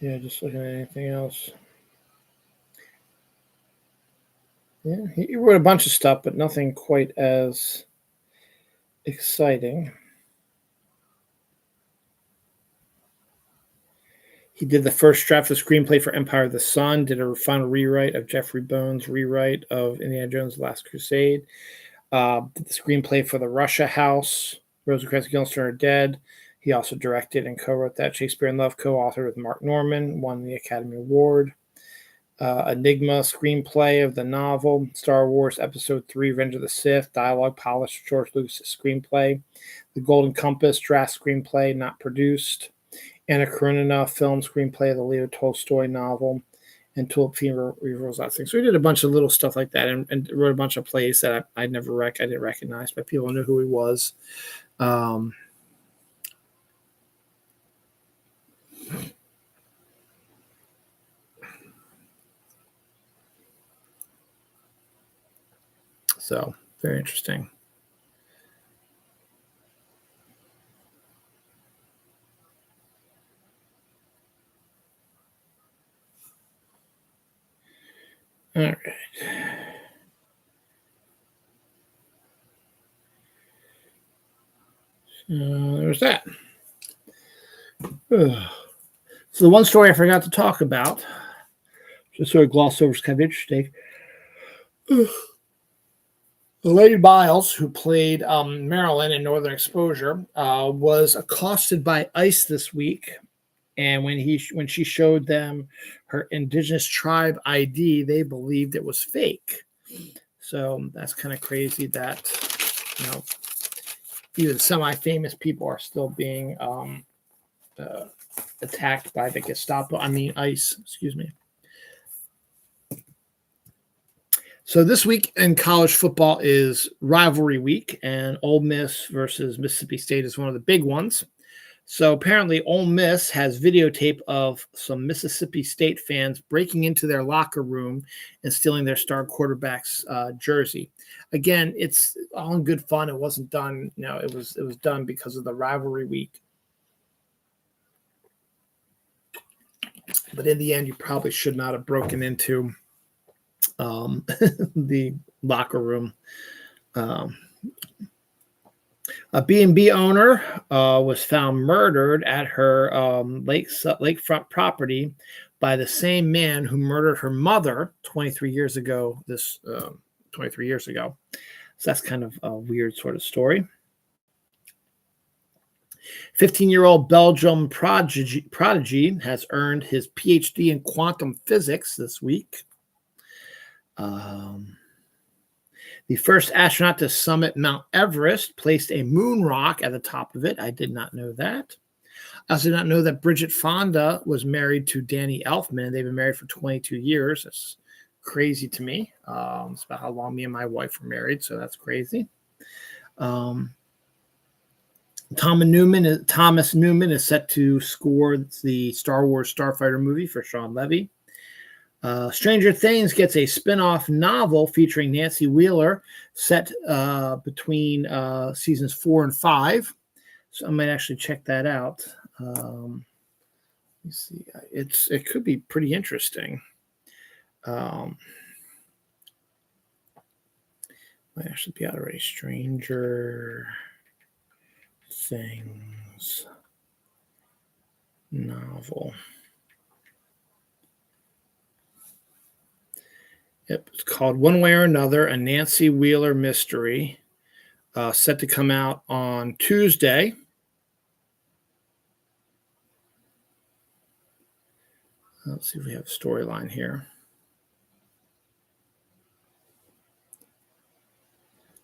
Yeah, just looking at anything else. Yeah, he wrote a bunch of stuff, but nothing quite as exciting. He did the first draft of the screenplay for Empire of the Sun, did a final rewrite of Jeffrey Bones' rewrite of Indiana Jones' Last Crusade, did the screenplay for The Russia House, Rosencrantz and Guildenstern Are Dead. He also directed and co-wrote that. Shakespeare in Love, co-authored with Mark Norman, won the Academy Award. Enigma screenplay of the novel, Star Wars Episode 3, Revenge of the Sith, dialogue polished George Lucas' screenplay. The Golden Compass draft screenplay, not produced. Anna Karenina film screenplay of the Leo Tolstoy novel, and Tulip Fever reviews that thing. So he did a bunch of little stuff like that, and wrote a bunch of plays that I didn't recognize, but people knew who he was. So very interesting. All right. There's that. So the one story I forgot to talk about, just sort of glossed over, is kind of interesting. Lady Biles, who played Marilyn in Northern Exposure, was accosted by ICE this week, and when she showed them her Indigenous tribe ID, they believed it was fake. So that's kind of crazy that even semi-famous people are still being attacked by the Gestapo. I mean, ICE. Excuse me. So this week in college football is rivalry week, and Ole Miss versus Mississippi State is one of the big ones. So apparently Ole Miss has videotape of some Mississippi State fans breaking into their locker room and stealing their star quarterback's jersey. Again, it's all in good fun. It wasn't done, it was done because of the rivalry week. But in the end, you probably should not have broken into the locker room. A B&B owner was found murdered at her lakefront property by the same man who murdered her mother 23 years ago. 23 years ago. So that's kind of a weird sort of story. 15-year-old Belgium prodigy has earned his PhD in quantum physics this week. The first astronaut to summit Mount Everest placed a moon rock at the top of it. I did not know that. I also did not know that Bridget Fonda was married to Danny Elfman. They've been married for 22 years. That's crazy to me. It's about how long me and my wife were married, so that's crazy. Thomas Newman is set to score the Star Wars Starfighter movie for Sean Levy. Stranger Things gets a spin-off novel featuring Nancy Wheeler set between seasons 4 and 5. So I might actually check that out. Let me see. It could be pretty interesting. Might actually be out already. Stranger Things novel. Yep, it's called One Way or Another, a Nancy Wheeler mystery, set to come out on Tuesday. Let's see if we have a storyline here.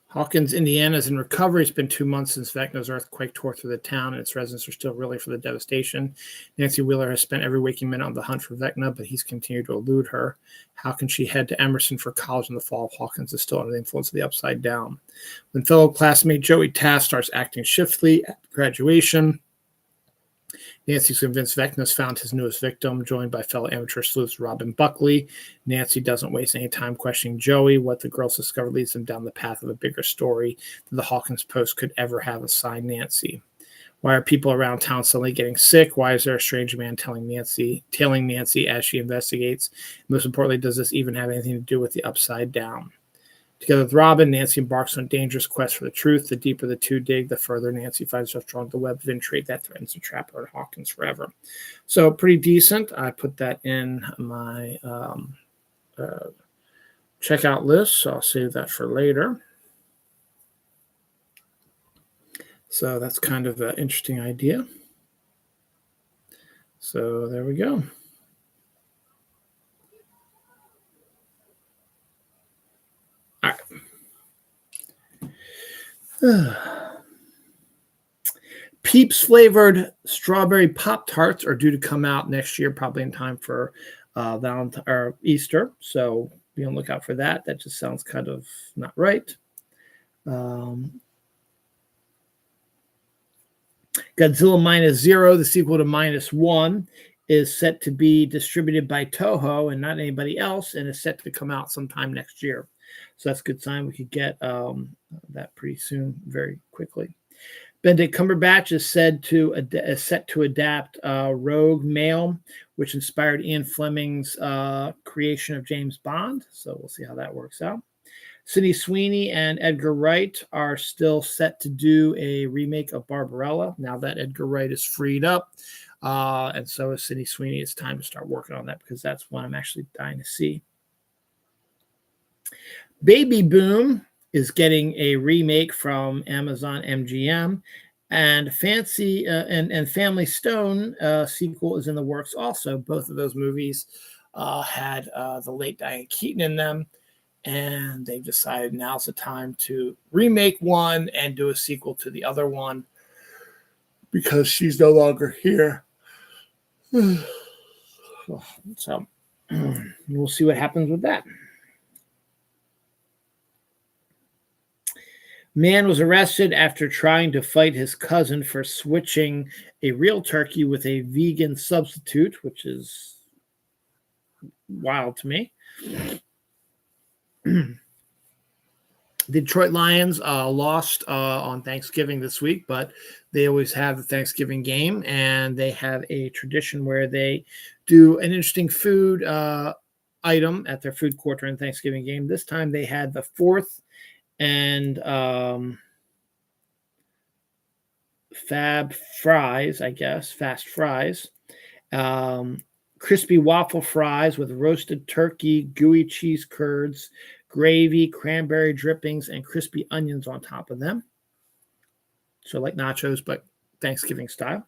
Hawkins, Indiana is in recovery. It's been 2 months since Vecna's earthquake tore through the town, and its residents are still reeling from the devastation. Nancy Wheeler has spent every waking minute on the hunt for Vecna, but he's continued to elude her. How can she head to Emerson for college in the fall if Hawkins is still under the influence of the Upside Down? When fellow classmate Joey Taft starts acting shiftily at graduation, Nancy's convinced Vecna's found his newest victim, joined by fellow amateur sleuths Robin Buckley. Nancy doesn't waste any time questioning Joey. What the girls discover leads them down the path of a bigger story than the Hawkins Post could ever have assigned Nancy. Why are people around town suddenly getting sick? Why is there a strange man tailing Nancy as she investigates? Most importantly, does this even have anything to do with the Upside Down? Together with Robin, Nancy embarks on a dangerous quest for the truth. The deeper the two dig, the further Nancy finds herself drawn to the web of intrigue that threatens to trap her and Hawkins forever. So pretty decent. I put that in my checkout list, so I'll save that for later. So that's kind of an interesting idea. So there we go. All right. Peeps flavored strawberry Pop-Tarts are due to come out next year, probably in time for Valentine or Easter. So be on the lookout for that. That just sounds kind of not right. Godzilla Minus Zero, the sequel to Minus One, is set to be distributed by Toho and not anybody else, and is set to come out sometime next year. So that's a good sign. We could get that pretty soon, very quickly. Benedict Cumberbatch is set to adapt Rogue Male, which inspired Ian Fleming's creation of James Bond. So we'll see how that works out. Sydney Sweeney and Edgar Wright are still set to do a remake of Barbarella. Now that Edgar Wright is freed up, and so is Sydney Sweeney, it's time to start working on that because that's what I'm actually dying to see. Baby Boom is getting a remake from Amazon MGM, and Family Stone sequel is in the works also. Both of those movies had the late Diane Keaton in them, and they've decided now's the time to remake one and do a sequel to the other one because she's no longer here. So we'll see what happens with that. Man was arrested after trying to fight his cousin for switching a real turkey with a vegan substitute, which is wild to me. The Detroit Lions lost on Thanksgiving this week, but they always have the Thanksgiving game, and they have a tradition where they do an interesting food item at their food court during the Thanksgiving game. This time they had the fourth and Fab Fries, I guess, fast fries. Crispy waffle fries with roasted turkey, gooey cheese curds, gravy, cranberry drippings, and crispy onions on top of them. So like nachos, but Thanksgiving style.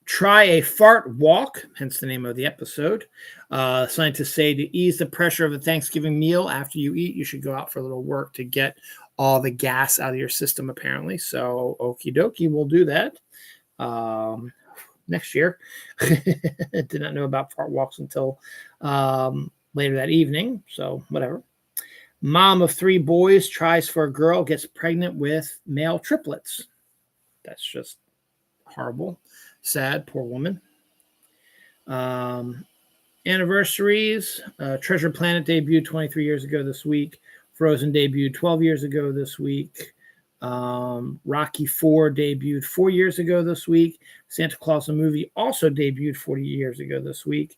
Try a fart walk, hence the name of the episode. Scientists say to ease the pressure of a Thanksgiving meal after you eat, you should go out for a little work to get all the gas out of your system, apparently. So okie dokie, we'll do that next year. Did not know about fart walks until later that evening, so whatever. Mom of 3 boys tries for a girl, gets pregnant with male triplets. That's just horrible. Sad, poor woman. Anniversaries. Treasure Planet debuted 23 years ago this week. Frozen debuted 12 years ago this week. Rocky IV debuted 4 years ago this week. Santa Claus the movie also debuted 40 years ago this week.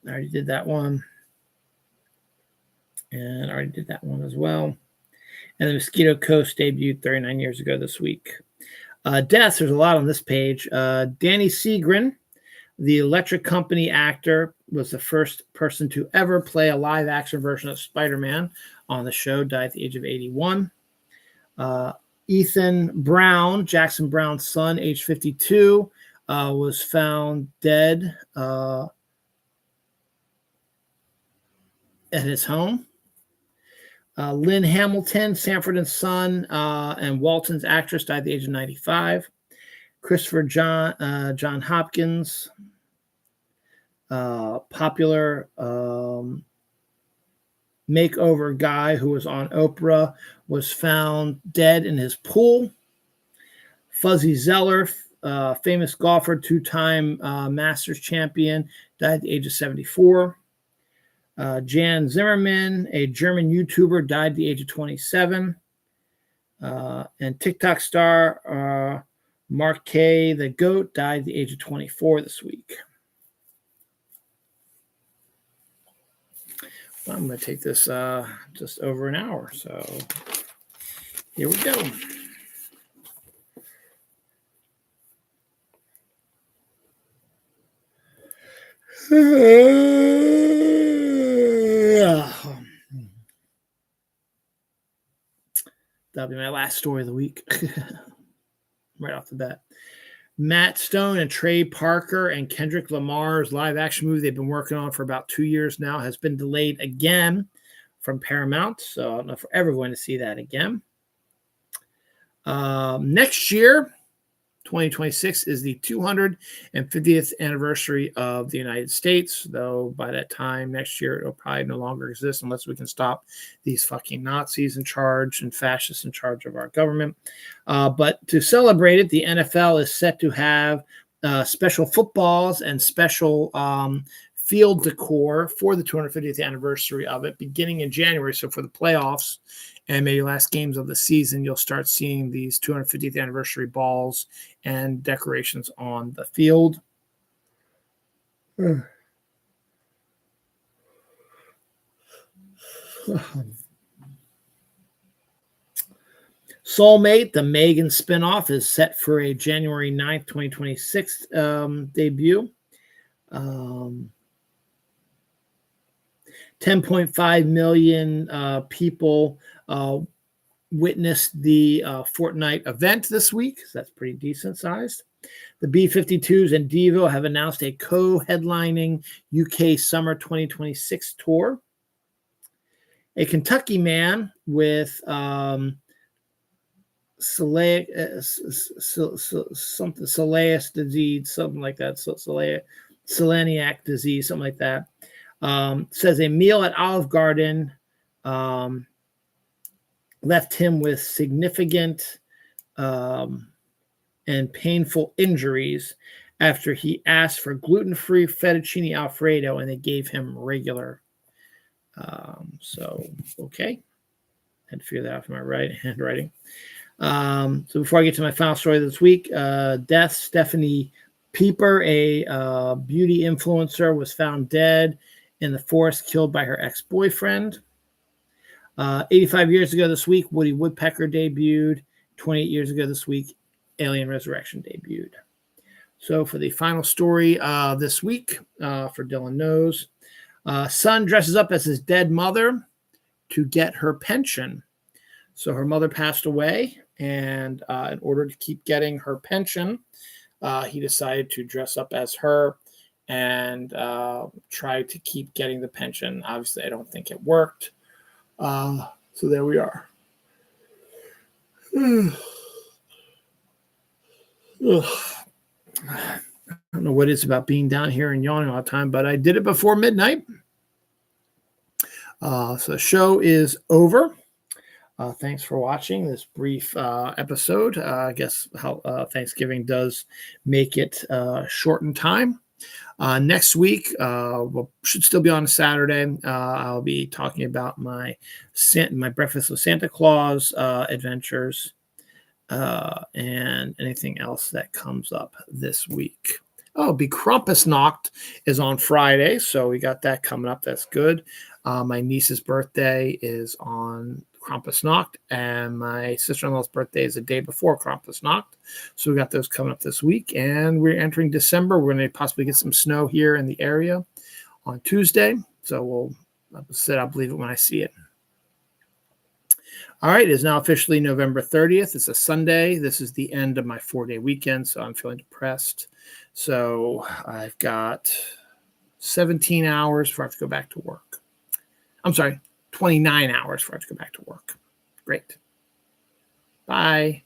I already did that one. And I already did that one as well. And the Mosquito Coast debuted 39 years ago this week. Deaths, there's a lot on this page. Danny Seagren, the Electric Company actor, was the first person to ever play a live-action version of Spider-Man on the show, died at the age of 81. Ethan Brown, Jackson Brown's son, age 52, was found dead at his home. Lynn Hamilton, Sanford and Son, and Walton's actress, died at the age of 95. Christopher John Hopkins, popular makeover guy who was on Oprah, was found dead in his pool. Fuzzy Zeller, famous golfer, two-time Masters champion, died at the age of 74. Jan Zimmerman, a German YouTuber, died at the age of 27. And TikTok star Mark K, the GOAT, died at the age of 24 this week. Well, I'm going to take this just over an hour. So here we go. That'll be my last story of the week. Right off the bat. Matt Stone and Trey Parker and Kendrick Lamar's live action movie they've been working on for about 2 years now has been delayed again from Paramount. So I don't know if we're ever going to see that again. Next year, 2026, is the 250th anniversary of the United States, though by that time next year it'll probably no longer exist unless we can stop these fucking Nazis in charge and fascists in charge of our government. But to celebrate it, the NFL is set to have special footballs and special field decor for the 250th anniversary of it beginning in January. So for the playoffs and maybe last games of the season, you'll start seeing these 250th anniversary balls and decorations on the field. Soulmate, the Megan spinoff, is set for a January 9th, 2026 debut. 10.5 million people witnessed the Fortnite event this week. So that's pretty decent sized. The B-52s and Devo have announced a co-headlining UK Summer 2026 tour. A Kentucky man with celiac disease, something like that, celiac disease, something like that, says a meal at Olive Garden left him with significant and painful injuries after he asked for gluten-free fettuccine Alfredo and they gave him regular. So, okay. Had to figure that out from my handwriting. So before I get to my final story this week, death, Stephanie Pieper, a beauty influencer, was found dead in the forest, killed by her ex-boyfriend. 85 years ago this week, Woody Woodpecker debuted. 28 years ago this week, Alien Resurrection debuted. So for the final story this week, for Dylan Knows, son dresses up as his dead mother to get her pension. So her mother passed away, and in order to keep getting her pension, he decided to dress up as her and try to keep getting the pension. Obviously, I don't think it worked. So there we are. I don't know what it's about being down here and yawning all the time, but I did it before midnight. So the show is over. Thanks for watching this brief episode. I guess how Thanksgiving does make it short in time. Next week, should still be on a Saturday. I'll be talking about my Breakfast with Santa Claus adventures and anything else that comes up this week. Oh, Be Krampusnacht is on Friday, so we got that coming up. That's good. My niece's birthday is on Krampusnacht, and my sister-in-law's birthday is the day before Krampusnacht. So we got those coming up this week, and we're entering December. We're going to possibly get some snow here in the area on Tuesday. So I'll believe it when I see it. All right, it is now officially November 30th. It's a Sunday. This is the end of my 4-day weekend, so I'm feeling depressed. So I've got 17 hours before I have to go back to work. I'm sorry, 29 hours before I have to go back to work. Great. Bye.